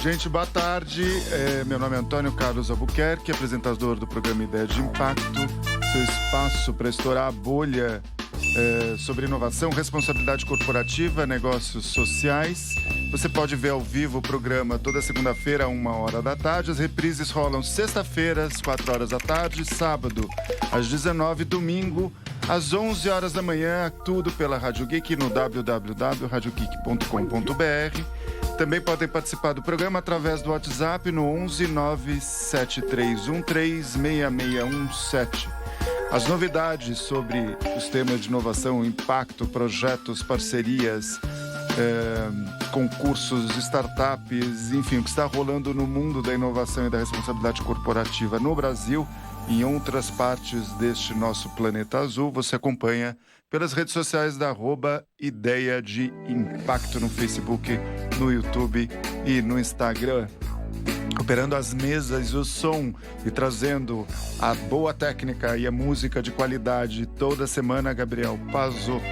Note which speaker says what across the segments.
Speaker 1: Gente, boa tarde. Meu nome é Antônio Carlos Albuquerque, apresentador do programa Ideia de Impacto, seu espaço para estourar a bolha sobre inovação, responsabilidade corporativa, negócios sociais. Você pode ver ao vivo o programa toda segunda-feira, 1h da tarde. As reprises rolam sexta-feira, às 4h da tarde, sábado, às 19h, domingo, às 11h da manhã, tudo pela Rádio Geek no www.radiogeek.com.br. Também podem participar do programa através do WhatsApp no 11 97313 6617. As novidades sobre os temas de inovação, impacto, projetos, parcerias, concursos, startups, enfim, o que está rolando no mundo da inovação e da responsabilidade corporativa no Brasil e em outras partes deste nosso planeta azul, você acompanha pelas redes sociais da @Ideia de Impacto no Facebook, no YouTube e no Instagram. Operando as mesas e o som e trazendo a boa técnica e a música de qualidade toda semana, Gabriel Pazotto.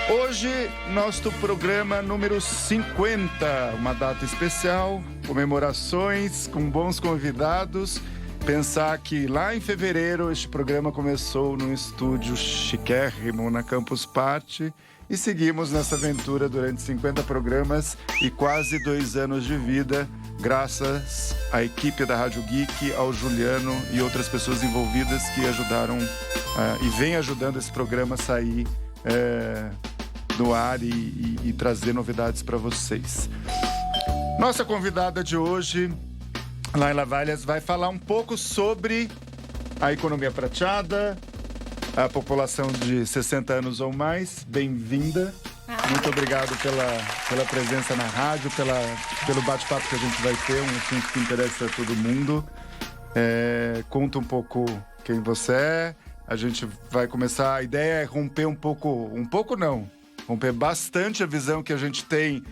Speaker 1: Hoje, nosso programa número 50, uma data especial, comemorações com bons convidados. Pensar que lá em fevereiro este programa começou num estúdio chiquérrimo na Campus Party e seguimos nessa aventura durante 50 programas e quase 2 anos de vida, graças à equipe da Rádio Geek, ao Juliano e outras pessoas envolvidas que ajudaram e vêm ajudando esse programa a sair no ar e trazer novidades para vocês. Nossa convidada de hoje, Laila Valles, vai falar um pouco sobre a economia prateada, a população de 60 anos ou mais. Bem-vinda. Muito obrigado pela presença na rádio, pelo bate-papo que a gente vai ter, um assunto que interessa a todo mundo. Conta um pouco quem você é. A gente vai começar, a ideia é romper romper bastante a visão que a gente tem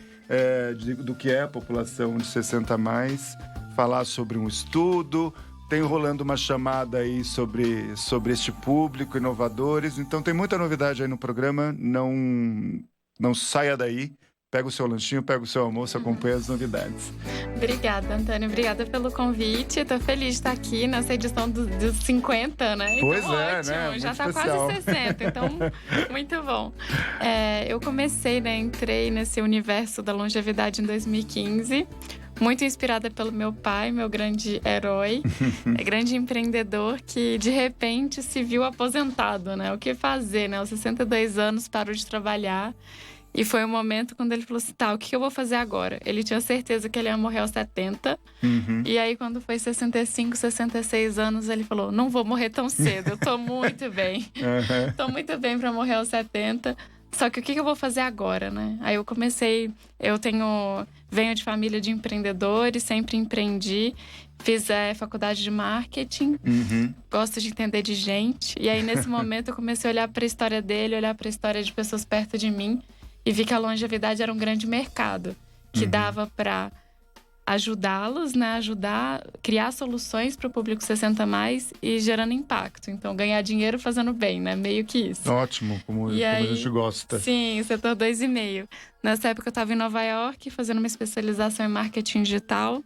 Speaker 1: do que é a população de 60 a mais. Falar sobre um estudo, tem rolando uma chamada aí sobre este público, inovadores. Então tem muita novidade aí no programa, não saia daí. Pega o seu lanchinho, pega o seu almoço, acompanha as novidades.
Speaker 2: Obrigada, Antônio. Obrigada pelo convite. Estou feliz de estar aqui nessa edição dos 50, né?
Speaker 1: Pois
Speaker 2: então,
Speaker 1: é,
Speaker 2: ótimo.
Speaker 1: né?
Speaker 2: Já está
Speaker 1: especial.
Speaker 2: quase 60, então muito bom. Eu comecei, entrei nesse universo da longevidade em 2015. Muito inspirada pelo meu pai, meu grande herói, grande empreendedor que de repente se viu aposentado, né? O que fazer, né? Aos 62 anos parou de trabalhar e foi o momento quando ele falou assim, o que eu vou fazer agora? Ele tinha certeza que ele ia morrer aos 70 e aí quando foi 65, 66 anos ele falou, não vou morrer tão cedo, eu tô muito bem, tô muito bem pra morrer aos 70. Só que o que eu vou fazer agora, né? Aí eu comecei, venho de família de empreendedores, sempre empreendi, fiz faculdade de marketing, gosto de entender de gente. E aí nesse momento eu comecei a olhar para a história dele, olhar para a história de pessoas perto de mim e vi que a longevidade era um grande mercado, que dava para ajudá-los, né? Criar soluções para o público 60 a mais e gerando impacto. Então, ganhar dinheiro fazendo bem, né? Meio que isso.
Speaker 1: Ótimo, como a gente gosta.
Speaker 2: Sim, setor 2,5. Nessa época eu estava em Nova York, fazendo uma especialização em marketing digital.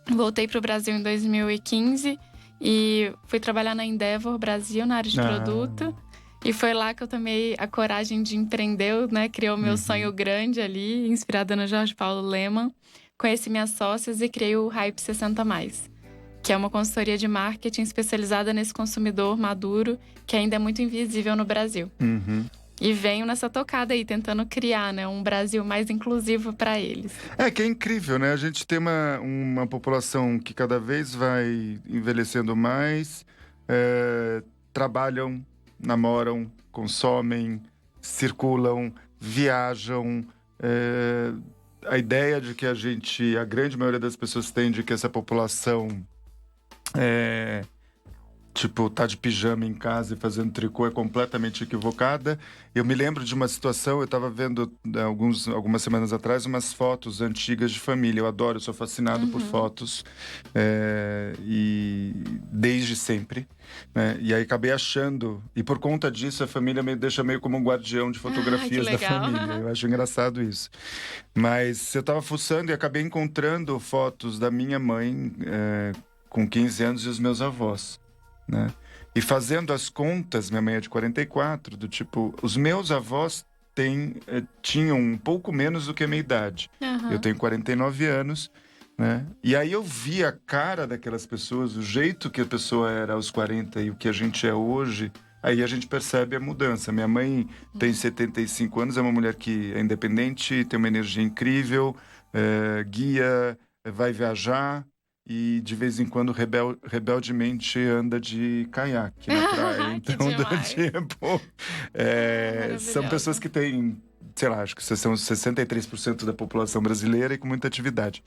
Speaker 2: Voltei para o Brasil em 2015 e fui trabalhar na Endeavor Brasil, na área de produto. E foi lá que eu tomei a coragem de empreender, né? Criei o meu sonho grande ali, inspirada no Jorge Paulo Lemann. Conheci minhas sócias e criei o Hype 60+, que é uma consultoria de marketing especializada nesse consumidor maduro, que ainda é muito invisível no Brasil. E venho nessa tocada aí, tentando criar, né, um Brasil mais inclusivo para eles.
Speaker 1: Que é incrível, né? A gente tem uma população que cada vez vai envelhecendo mais, trabalham, namoram, consomem, circulam, viajam. A ideia de que a grande maioria das pessoas tem de que essa população tipo, tá de pijama em casa e fazendo tricô é completamente equivocada. Eu me lembro de uma situação, eu estava vendo algumas semanas atrás umas fotos antigas de família. Eu adoro, eu sou fascinado por fotos, e desde sempre, né? E aí acabei achando, e por conta disso a família me deixa meio como um guardião de fotografias da
Speaker 2: legal.
Speaker 1: família. Eu acho engraçado isso. Mas eu estava fuçando e acabei encontrando fotos da minha mãe com 15 anos e os meus avós, né? E fazendo as contas, minha mãe é de 44, do tipo, os meus avós tinham um pouco menos do que a minha idade. Eu tenho 49 anos, né? E aí eu vi a cara daquelas pessoas, o jeito que a pessoa era aos 40 e o que a gente é hoje. Aí a gente percebe a mudança. Minha mãe tem 75 anos, é uma mulher que é independente, tem uma energia incrível, guia, vai viajar. E de vez em quando rebeldemente anda de caiaque na praia. Então, do tipo, são pessoas que têm, sei lá, acho que são 63% da população brasileira e com muita atividade.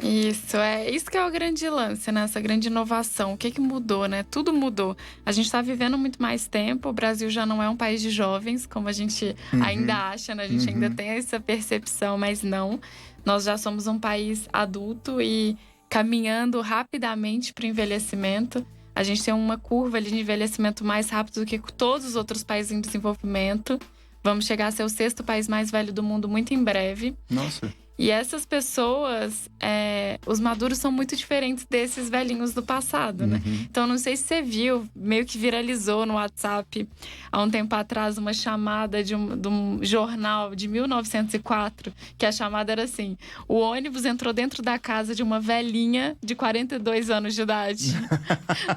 Speaker 2: Isso que é o grande lance, né? Essa grande inovação. O que mudou, né? Tudo mudou. A gente tá vivendo muito mais tempo, o Brasil já não é um país de jovens, como a gente ainda acha, né? A gente ainda tem essa percepção, mas não. Nós já somos um país adulto e caminhando rapidamente para o envelhecimento. A gente tem uma curva ali de envelhecimento mais rápido do que todos os outros países em desenvolvimento. Vamos chegar a ser o 6º país mais velho do mundo muito em breve.
Speaker 1: Nossa!
Speaker 2: E essas pessoas, os maduros são muito diferentes desses velhinhos do passado, né? Então, não sei se você viu, meio que viralizou no WhatsApp há um tempo atrás uma chamada de um jornal de 1904, que a chamada era assim: o ônibus entrou dentro da casa de uma velhinha de 42 anos de idade.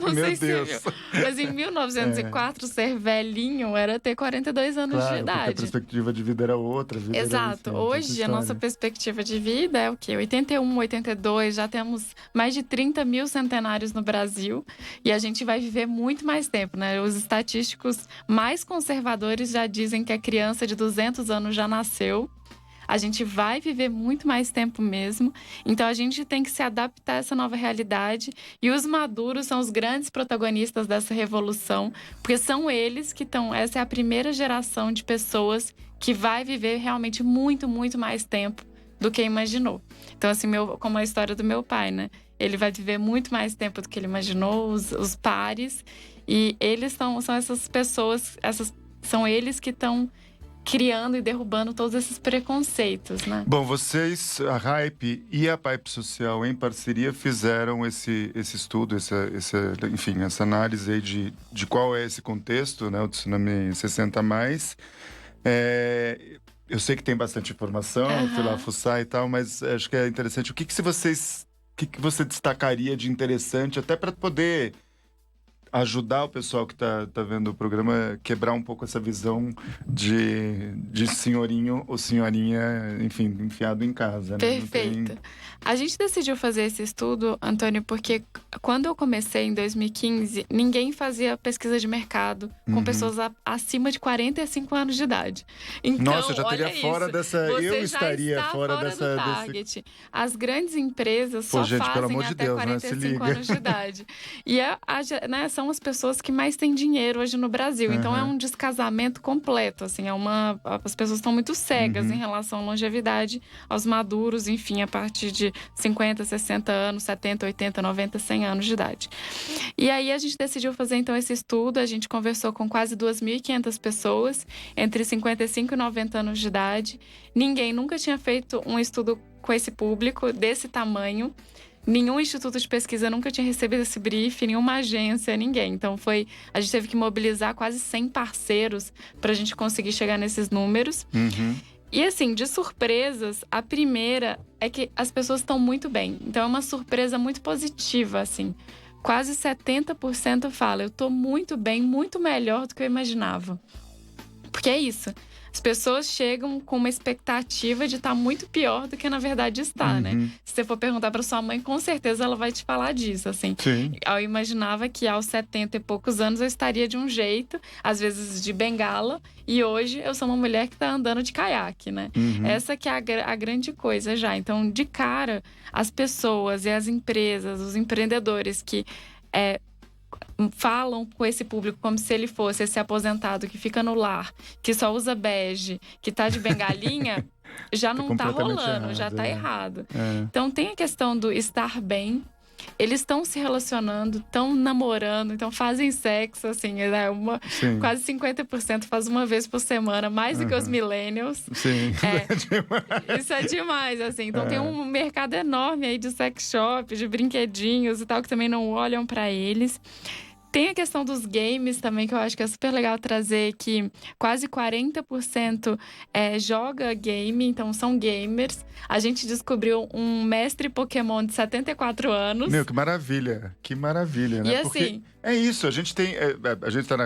Speaker 2: Não sei se você viu. Mas em 1904, ser velhinho era ter 42 anos de idade.
Speaker 1: Porque a perspectiva de vida era outra.
Speaker 2: Exato. Hoje, a nossa perspectiva de vida é o quê? 81, 82, já temos mais de 30 mil centenários no Brasil e a gente vai viver muito mais tempo, né? Os estatísticos mais conservadores já dizem que a criança de 200 anos já nasceu. A gente vai viver muito mais tempo mesmo. Então, a gente tem que se adaptar a essa nova realidade. E os maduros são os grandes protagonistas dessa revolução, porque são eles que estão... Essa é a primeira geração de pessoas que vai viver realmente muito, muito mais tempo do que imaginou. Então, assim, como a história do meu pai, né? Ele vai viver muito mais tempo do que ele imaginou, os pares. E eles são essas pessoas, são eles que estão criando e derrubando todos esses preconceitos, né?
Speaker 1: Bom, vocês, a Hype e a Pipe Social, em parceria, fizeram esse estudo, enfim, essa análise aí de qual é esse contexto, né? O Tsunami 60+. Eu sei que tem bastante informação, fui lá fuçar e tal, mas acho que é interessante. O que você destacaria de interessante, até para poder ajudar o pessoal que tá vendo o programa a quebrar um pouco essa visão de senhorinho ou senhorinha, enfim, enfiado em casa, né?
Speaker 2: Perfeito. A gente decidiu fazer esse estudo, Antônio, porque quando eu comecei em 2015, ninguém fazia pesquisa de mercado com pessoas acima de 45 anos de idade. Então,
Speaker 1: nossa, eu já estaria fora dessa... Eu estaria fora dessa...
Speaker 2: do target. As grandes empresas só
Speaker 1: gente, pelo
Speaker 2: fazem
Speaker 1: amor de
Speaker 2: até
Speaker 1: Deus,
Speaker 2: 45 anos de idade. E são as pessoas que mais têm dinheiro hoje no Brasil. Então, é um descasamento completo, assim. As pessoas estão muito cegas em relação à longevidade, aos maduros, enfim, a partir de 50, 60 anos, 70, 80, 90, 100 anos de idade. E aí, a gente decidiu fazer, então, esse estudo. A gente conversou com quase 2.500 pessoas, entre 55 e 90 anos de idade. Ninguém nunca tinha feito um estudo com esse público, desse tamanho. Nenhum instituto de pesquisa nunca tinha recebido esse brief, nenhuma agência, ninguém. Então, a gente teve que mobilizar quase 100 parceiros para a gente conseguir chegar nesses números. E assim, de surpresas, a primeira é que as pessoas estão muito bem. Então, é uma surpresa muito positiva, assim. Quase 70% fala, eu tô muito bem, muito melhor do que eu imaginava. Porque é isso. As pessoas chegam com uma expectativa de estar muito pior do que na verdade está, né? Se você for perguntar para sua mãe, com certeza ela vai te falar disso, assim.
Speaker 1: Sim.
Speaker 2: Eu imaginava que aos 70 e poucos anos eu estaria de um jeito, às vezes de bengala, e hoje eu sou uma mulher que está andando de caiaque, né? Essa que é a grande coisa já. Então, de cara, as pessoas e as empresas, os empreendedores que falam com esse público como se ele fosse esse aposentado que fica no lar, que só usa bege, que tá de bengalinha, já não tá
Speaker 1: completamente
Speaker 2: rolando,
Speaker 1: errado,
Speaker 2: já tá
Speaker 1: é.
Speaker 2: errado.
Speaker 1: É.
Speaker 2: Então tem a questão do estar bem. Eles estão se relacionando, estão namorando, então fazem sexo, assim,
Speaker 1: Sim.
Speaker 2: quase 50% faz uma vez por semana, mais do que os
Speaker 1: Uhum.
Speaker 2: millennials.
Speaker 1: Sim.
Speaker 2: Isso é demais, assim. Então tem um mercado enorme aí de sex shop, de brinquedinhos e tal, que também não olham pra eles. Tem a questão dos games também, que eu acho que é super legal trazer, que quase 40% joga game, então são gamers. A gente descobriu um mestre Pokémon de 74 anos.
Speaker 1: Meu, que maravilha, né?
Speaker 2: E
Speaker 1: Porque
Speaker 2: assim,
Speaker 1: é isso, a gente tem, a gente tá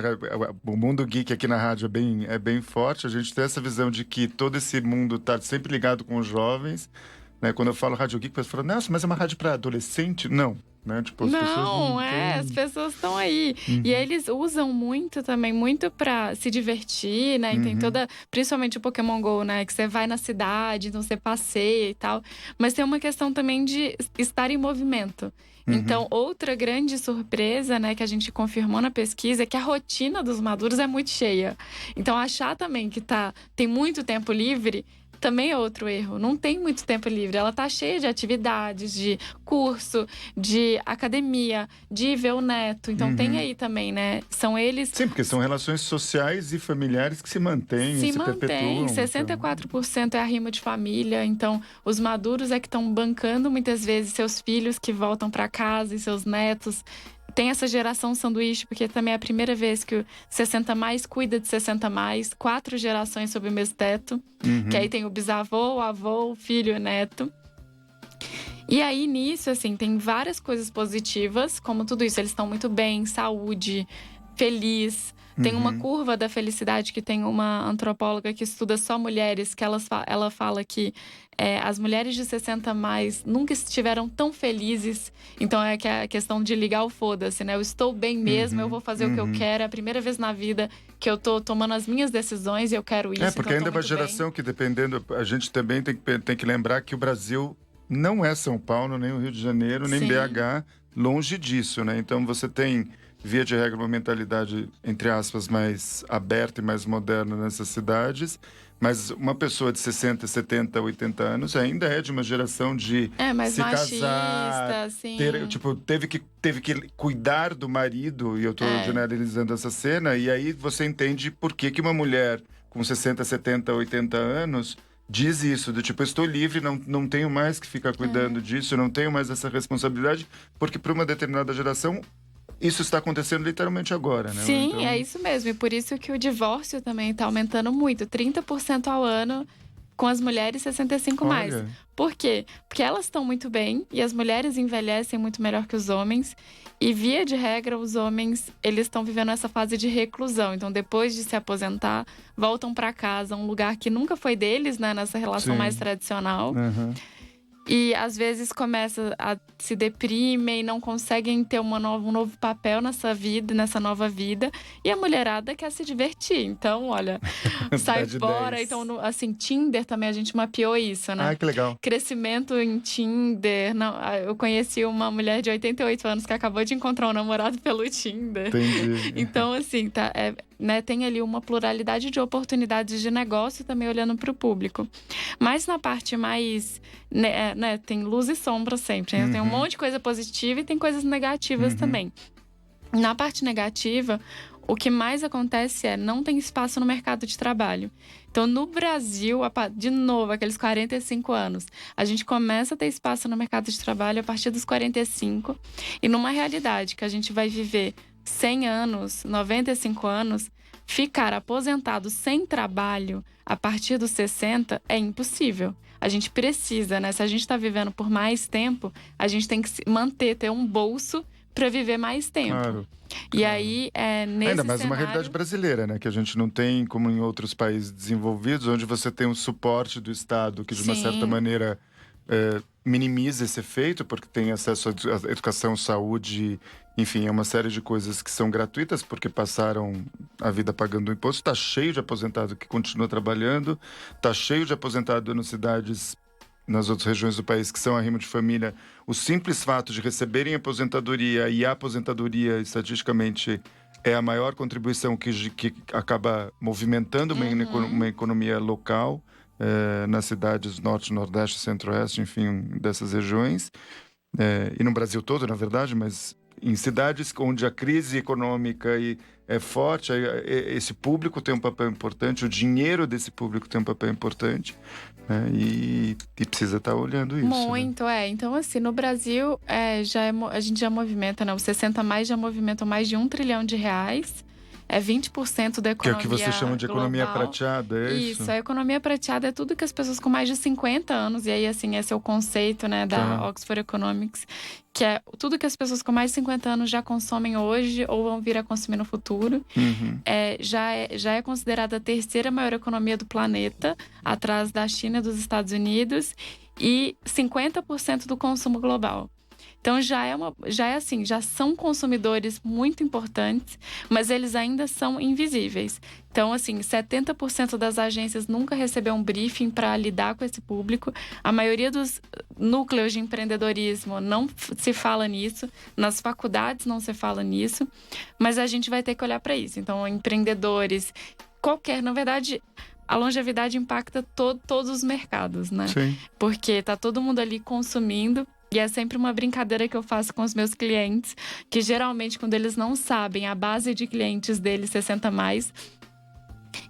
Speaker 1: o mundo geek aqui na rádio é bem forte, a gente tem essa visão de que todo esse mundo tá sempre ligado com os jovens, né? Quando eu falo rádio geek, as pessoas falam, nossa, mas é uma rádio para adolescente? Não, né? Tipo, as pessoas não
Speaker 2: as
Speaker 1: têm...
Speaker 2: pessoas estão aí. E eles usam muito também, muito pra se divertir, né? E tem toda, principalmente o Pokémon GO, né? Que você vai na cidade, então você passeia e tal. Mas tem uma questão também de estar em movimento. Então, outra grande surpresa, né, que a gente confirmou na pesquisa é que a rotina dos maduros é muito cheia. Então, achar também que tem muito tempo livre também é outro erro. Não tem muito tempo livre. Ela tá cheia de atividades, de curso, de academia, de ver o neto. Então tem aí também, né? São eles...
Speaker 1: Sim, porque são relações sociais e familiares que se mantêm e se perpetuam.
Speaker 2: 64% é arrimo de família. Então, os maduros é que estão bancando muitas vezes seus filhos que voltam para casa e seus netos. Tem essa geração sanduíche, porque também é a primeira vez que o 60 mais cuida de 60 mais. 4 gerações sob o mesmo teto. Que aí tem o bisavô, o avô, o filho e o neto. E aí, nisso, assim, tem várias coisas positivas. Como tudo isso, eles estão muito bem, saúde, feliz. Tem uma curva da felicidade que tem uma antropóloga que estuda só mulheres, que ela fala que as mulheres de 60 mais nunca estiveram tão felizes. Então é que a questão de ligar o foda-se, né? Eu estou bem mesmo, eu vou fazer o que eu quero. É a primeira vez na vida que eu tô tomando as minhas decisões e eu quero isso.
Speaker 1: Porque ainda é uma geração que, dependendo, a gente também tem que lembrar que o Brasil não é São Paulo, nem o Rio de Janeiro, nem BH, longe disso, né? Então você tem, via de regra, uma mentalidade, entre aspas, mais aberta e mais moderna nessas cidades. Mas uma pessoa de 60, 70, 80 anos ainda é de uma geração de
Speaker 2: mais
Speaker 1: se
Speaker 2: machista,
Speaker 1: casar,
Speaker 2: assim.
Speaker 1: teve que cuidar do marido, e eu tô generalizando essa cena, e aí você entende por que uma mulher com 60, 70, 80 anos diz isso, do tipo, eu estou livre, não tenho mais que ficar cuidando disso, não tenho mais essa responsabilidade, porque para uma determinada geração isso está acontecendo literalmente agora, né?
Speaker 2: Sim,
Speaker 1: então...
Speaker 2: é isso mesmo. E por isso que o divórcio também está aumentando muito. 30% ao ano com as mulheres 65 mais. Por quê? Porque elas estão muito bem e as mulheres envelhecem muito melhor que os homens. E via de regra, os homens, eles estão vivendo essa fase de reclusão. Então, depois de se aposentar, voltam para casa, um lugar que nunca foi deles, né? Nessa relação mais tradicional. E às vezes começa a se deprimem, não conseguem ter um novo papel nessa vida, nessa nova vida. E a mulherada quer se divertir. Então, olha, sai fora.
Speaker 1: 10.
Speaker 2: Então, assim, Tinder também a gente mapeou isso, né?
Speaker 1: Ah, que legal.
Speaker 2: Crescimento em Tinder. Eu conheci uma mulher de 88 anos que acabou de encontrar um namorado pelo Tinder.
Speaker 1: Entendi.
Speaker 2: Então, assim, tem ali uma pluralidade de oportunidades de negócio também olhando para o público. Mas na parte mais... tem luz e sombra sempre. Né? Tem um monte de coisa positiva e tem coisas negativas também. Na parte negativa, o que mais acontece não tem espaço no mercado de trabalho. Então, no Brasil, de novo, aqueles 45 anos, a gente começa a ter espaço no mercado de trabalho a partir dos 45. E numa realidade que a gente vai viver 100 anos, 95 anos, ficar aposentado sem trabalho a partir dos 60 é impossível. A gente precisa, né? Se a gente está vivendo por mais tempo, a gente tem que se manter, ter um bolso para viver mais tempo.
Speaker 1: Claro.
Speaker 2: E aí, nesse
Speaker 1: ainda mais
Speaker 2: cenário...
Speaker 1: uma realidade brasileira, né? Que a gente não tem, como em outros países desenvolvidos, onde você tem um suporte do Estado que, de uma certa maneira, minimiza esse efeito, porque tem acesso à educação, saúde, enfim, é uma série de coisas que são gratuitas, porque passaram a vida pagando imposto. Está cheio de aposentado que continua trabalhando, está cheio de aposentado nas cidades nas outras regiões do país que são arrimo de família, o simples fato de receberem aposentadoria, e a aposentadoria, estatisticamente, é a maior contribuição que acaba movimentando uma economia local, nas cidades norte, nordeste, centro-oeste, enfim, dessas regiões. E no Brasil todo, na verdade, mas em cidades onde a crise econômica é forte, esse público tem um papel importante, o dinheiro desse público tem um papel importante, né? E precisa estar olhando isso.
Speaker 2: Muito,
Speaker 1: né?
Speaker 2: Então, assim, no Brasil, a gente já movimenta, né? Os 60 mais já movimentam mais de R$1 trilhão. É 20% da
Speaker 1: Que é
Speaker 2: economia
Speaker 1: o que você chama de economia
Speaker 2: global.
Speaker 1: prateada, é isso?
Speaker 2: Isso, a economia prateada é tudo que as pessoas com mais de 50 anos, e aí, assim, esse é o conceito, né, da Oxford Economics, que é tudo que as pessoas com mais de 50 anos já consomem hoje ou vão vir a consumir no futuro. Já é considerada a terceira maior economia do planeta, atrás da China e dos Estados Unidos, e 50% do consumo global. Então já são consumidores muito importantes, mas eles ainda são invisíveis. Então, assim, 70% das agências nunca recebeu um briefing para lidar com esse público. A maioria dos núcleos de empreendedorismo não se fala nisso, nas faculdades não se fala nisso, mas a gente vai ter que olhar para isso. Então, empreendedores, na verdade, a longevidade impacta todos os mercados, né?
Speaker 1: Sim.
Speaker 2: Porque tá todo mundo ali consumindo. E é sempre uma brincadeira que eu faço com os meus clientes, que geralmente quando eles não sabem a base de clientes deles 60 mais,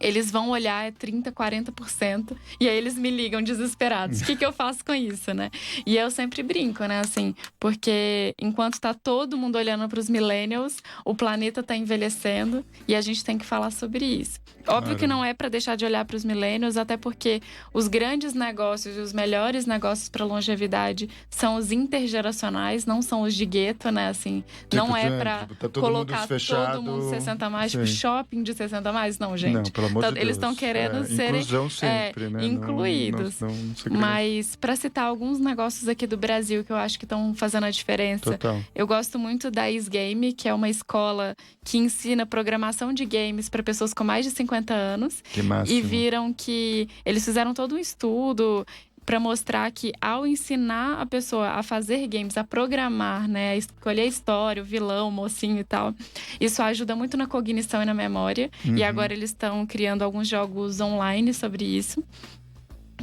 Speaker 2: eles vão olhar 30%, 40%, e aí eles me ligam desesperados. O que eu faço com isso, né? E eu sempre brinco, né, assim, porque enquanto tá todo mundo olhando para os millennials, o planeta tá envelhecendo e a gente tem que falar sobre isso. Óbvio que não é para deixar de olhar para os millennials, até porque os grandes negócios e os melhores negócios para longevidade são os intergeracionais, não são os de gueto, né, assim. Não é para colocar todo mundo 60 mais, tipo shopping de 60 mais, não, gente.
Speaker 1: Não, pelo amor de Deus.
Speaker 2: Eles estão querendo serem
Speaker 1: inclusão sempre, né?
Speaker 2: incluídos.
Speaker 1: Não
Speaker 2: Mas para citar alguns negócios aqui do Brasil que eu acho que estão fazendo a diferença.
Speaker 1: Total.
Speaker 2: Eu gosto muito da Isgame, que é uma escola que ensina programação de games para pessoas com mais de 50 anos.
Speaker 1: Que máximo.
Speaker 2: E viram que eles fizeram todo um estudo para mostrar que ao ensinar a pessoa a fazer games, a programar, né, a escolher a história, o vilão, o mocinho e tal, isso ajuda muito na cognição e na memória. E agora eles estão criando alguns jogos online sobre isso.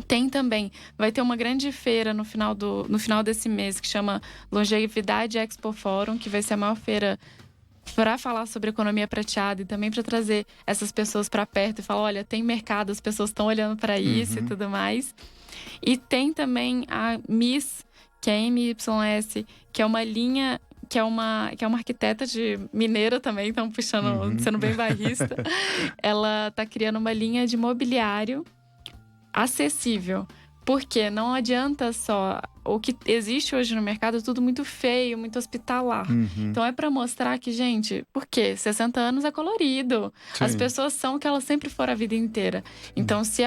Speaker 2: Tem também, vai ter uma grande feira no final desse mês que chama Longevidade Expo Forum, que vai ser a maior feira para falar sobre economia prateada e também para trazer essas pessoas para perto e falar, olha, tem mercado, as pessoas estão olhando para isso e tudo mais. E tem também a Miss, que é MYS, que é uma linha, que é uma arquiteta de mineira também, então puxando, sendo bem bairrista. Ela tá criando uma linha de mobiliário acessível. Porque não adianta só o que existe hoje no mercado, tudo muito feio, muito hospitalar. Então é para mostrar que, gente, por quê? 60 anos é colorido.
Speaker 1: Sim.
Speaker 2: As pessoas são o que elas sempre foram a vida inteira. Então, se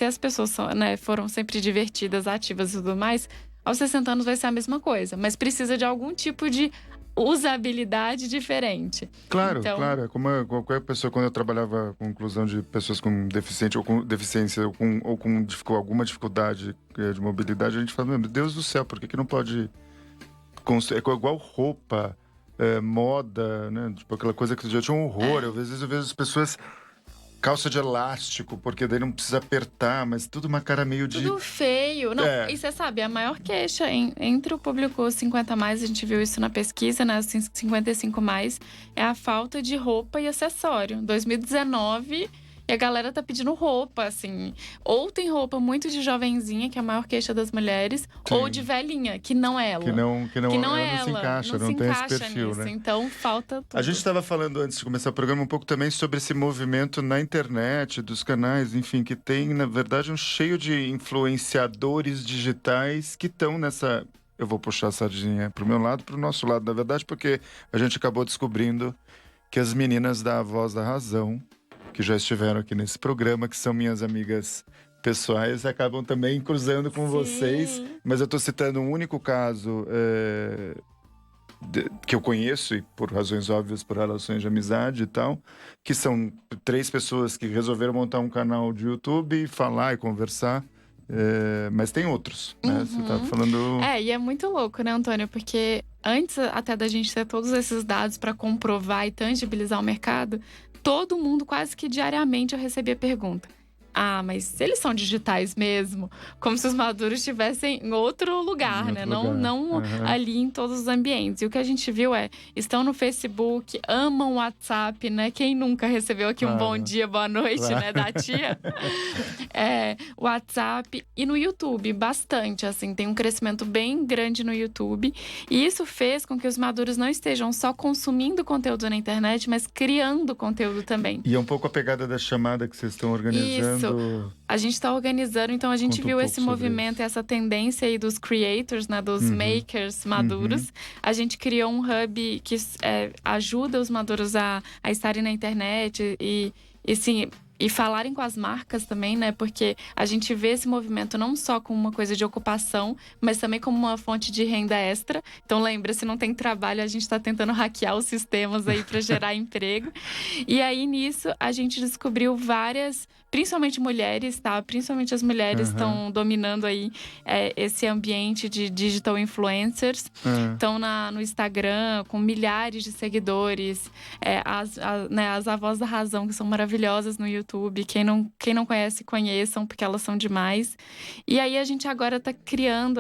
Speaker 2: as pessoas foram sempre divertidas, ativas e tudo mais, aos 60 anos vai ser a mesma coisa. Mas precisa de algum tipo de usabilidade diferente.
Speaker 1: Claro,
Speaker 2: então,
Speaker 1: claro. É como qualquer pessoa, quando eu trabalhava com inclusão de pessoas com deficiência ou com alguma dificuldade de mobilidade, a gente fala, meu Deus do céu, por que não pode construir? É igual roupa, moda, né? Tipo, aquela coisa que já tinha um horror. Às vezes eu vejo as pessoas calça de elástico, porque daí não precisa apertar, mas tudo uma cara meio de...
Speaker 2: Tudo feio. Não, e você sabe, a maior queixa entre o público 50 mais, a gente viu isso na pesquisa, né, 55 mais, é a falta de roupa e acessório. 2019, e a galera tá pedindo roupa, assim. Ou tem roupa muito de jovenzinha, que é a maior queixa das mulheres, ou de velhinha, que não é ela.
Speaker 1: Que não
Speaker 2: é
Speaker 1: ela, se encaixa, não tem esse perfil,
Speaker 2: nisso,
Speaker 1: né?
Speaker 2: Então falta tudo.
Speaker 1: A gente estava falando antes de começar o programa um pouco também sobre esse movimento na internet, dos canais, enfim, que tem, na verdade, um cheio de influenciadores digitais que estão nessa... Eu vou puxar a sardinha pro meu lado, pro nosso lado, na verdade, porque a gente acabou descobrindo que as meninas da Voz da Razão, que já estiveram aqui nesse programa, que são minhas amigas pessoais, acabam também cruzando com vocês. Mas eu estou citando um único caso que eu conheço, e por razões óbvias, por relações de amizade e tal, que são 3 pessoas que resolveram montar um canal de YouTube, falar e conversar mas tem outros, né? Você tá falando...
Speaker 2: E é muito louco, né, Antônio? Porque antes até da gente ter todos esses dados para comprovar e tangibilizar o mercado, todo mundo, quase que diariamente, eu recebia pergunta. Ah, mas eles são digitais mesmo? Como se os maduros estivessem em outro lugar, né? Não ali em todos os ambientes. E o que a gente viu estão no Facebook, amam o WhatsApp, né? Quem nunca recebeu aqui um bom dia, boa noite, né? Da tia. WhatsApp e no YouTube, bastante, assim. Tem um crescimento bem grande no YouTube. E isso fez com que os maduros não estejam só consumindo conteúdo na internet, mas criando conteúdo também.
Speaker 1: E é um pouco a pegada da chamada que vocês estão organizando.
Speaker 2: Isso. A gente está organizando, então a gente viu esse movimento, essa tendência aí dos creators, né, dos makers maduros. A gente criou um hub que ajuda os maduros a estarem na internet e falarem com as marcas também, né? Porque a gente vê esse movimento não só como uma coisa de ocupação, mas também como uma fonte de renda extra. Então lembra, se não tem trabalho, a gente está tentando hackear os sistemas aí para gerar emprego. E aí nisso a gente descobriu várias, principalmente mulheres, tá? Principalmente as mulheres estão dominando aí esse ambiente de digital influencers. Estão no Instagram com milhares de seguidores, as avós da razão, que são maravilhosas no YouTube. Quem não conhece, conheçam, porque elas são demais. E aí a gente agora tá querendo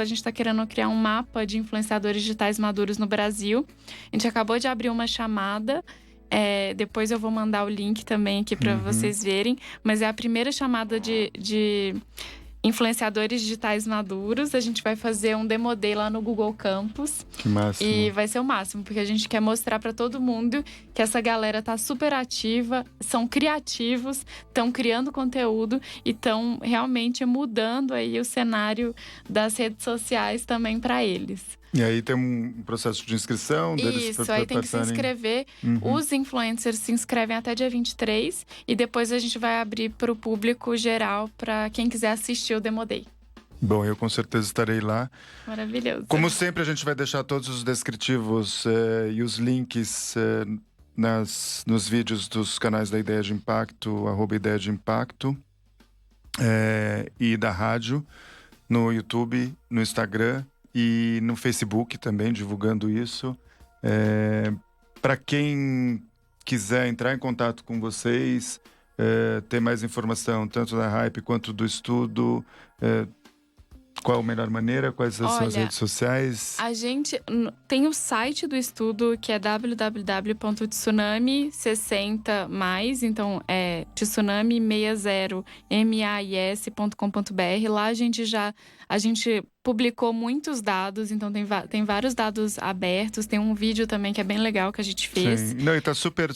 Speaker 2: criar um mapa de influenciadores digitais maduros no Brasil. A gente acabou de abrir uma chamada. Depois eu vou mandar o link também aqui para vocês verem. Mas é a primeira chamada de influenciadores digitais maduros. A gente vai fazer um Demo Day lá no Google Campus.
Speaker 1: Que máximo.
Speaker 2: E vai ser o máximo, porque a gente quer mostrar para todo mundo que essa galera tá super ativa, são criativos, estão criando conteúdo e estão realmente mudando aí o cenário das redes sociais também para eles.
Speaker 1: E aí tem um processo de inscrição deles.
Speaker 2: Isso, aí tem que se inscrever. Os influencers se inscrevem até dia 23 e depois a gente vai abrir para o público geral, para quem quiser assistir o Demo Day.
Speaker 1: Bom, eu com certeza estarei lá.
Speaker 2: Maravilhoso.
Speaker 1: Como sempre, a gente vai deixar todos os descritivos e os links nos vídeos dos canais da Ideia de Impacto, @Ideia de Impacto, e da rádio, no YouTube, no Instagram e no Facebook também, divulgando isso. Para quem quiser entrar em contato com vocês, ter mais informação, tanto da Hype quanto do estudo, qual a melhor maneira? Quais são as redes sociais?
Speaker 2: A gente tem o site do estudo, que é www.tsunami60mais, então é tsunami60mais.com.br. Lá a gente publicou muitos dados, então tem vários dados abertos. Tem um vídeo também que é bem legal que a gente fez.
Speaker 1: Sim. Não, e tá super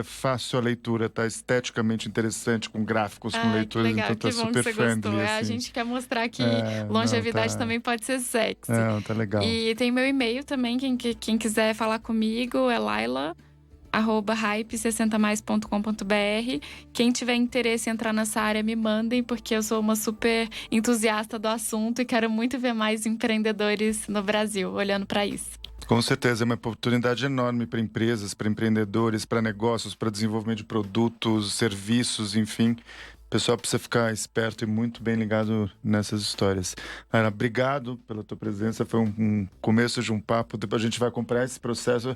Speaker 1: fácil a leitura, tá esteticamente interessante, com gráficos, com leituras,
Speaker 2: legal,
Speaker 1: então tá super friendly.
Speaker 2: A gente quer mostrar que longevidade também pode ser sexy.
Speaker 1: Não, tá legal.
Speaker 2: E tem meu e-mail também, quem quiser falar comigo é laila@hype60mais.com.br. Quem tiver interesse em entrar nessa área, me mandem, porque eu sou uma super entusiasta do assunto e quero muito ver mais empreendedores no Brasil olhando para isso.
Speaker 1: Com certeza, é uma oportunidade enorme para empresas, para empreendedores, para negócios, para desenvolvimento de produtos, serviços, enfim. O pessoal precisa ficar esperto e muito bem ligado nessas histórias. Ana, obrigado pela tua presença, foi um começo de um papo. Depois a gente vai acompanhar esse processo.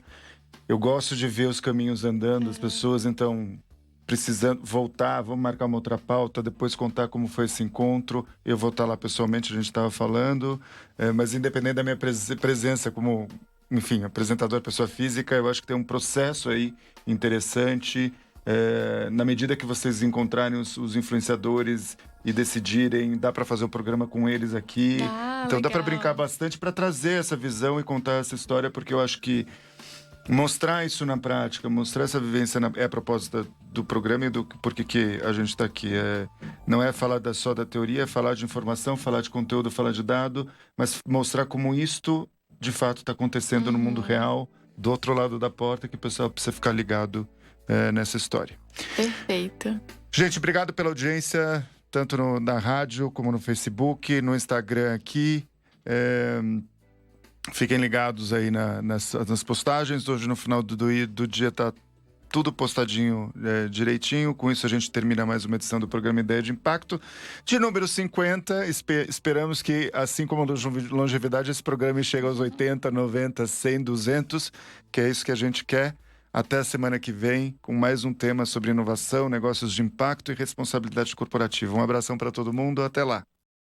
Speaker 1: Eu gosto de ver os caminhos andando, as pessoas, então, precisando voltar, vamos marcar uma outra pauta, depois contar como foi esse encontro. Eu vou estar lá pessoalmente, a gente estava falando, mas independente da minha presença como, enfim, apresentador, pessoa física, eu acho que tem um processo aí interessante. Na medida que vocês encontrarem os influenciadores e decidirem, dá para fazer o programa com eles aqui. Então
Speaker 2: legal.
Speaker 1: Dá para brincar bastante para trazer essa visão e contar essa história, porque eu acho que mostrar isso na prática, mostrar essa vivência é a proposta do programa e do porquê que a gente está aqui. Não é falar só da teoria, é falar de informação, falar de conteúdo, falar de dado, mas mostrar como isto de fato está acontecendo no mundo real, do outro lado da porta, que o pessoal precisa ficar ligado nessa história.
Speaker 2: Perfeito.
Speaker 1: Gente, obrigado pela audiência, tanto na rádio como no Facebook, no Instagram aqui. Fiquem ligados aí nas postagens. Hoje, no final do dia, tá tudo postadinho direitinho. Com isso a gente termina mais uma edição do programa Ideia de Impacto. De número 50, esperamos que, assim como a longevidade, esse programa chegue aos 80, 90, 100, 200, que é isso que a gente quer. Até a semana que vem, com mais um tema sobre inovação, negócios de impacto e responsabilidade corporativa. Um abração para todo mundo, até lá.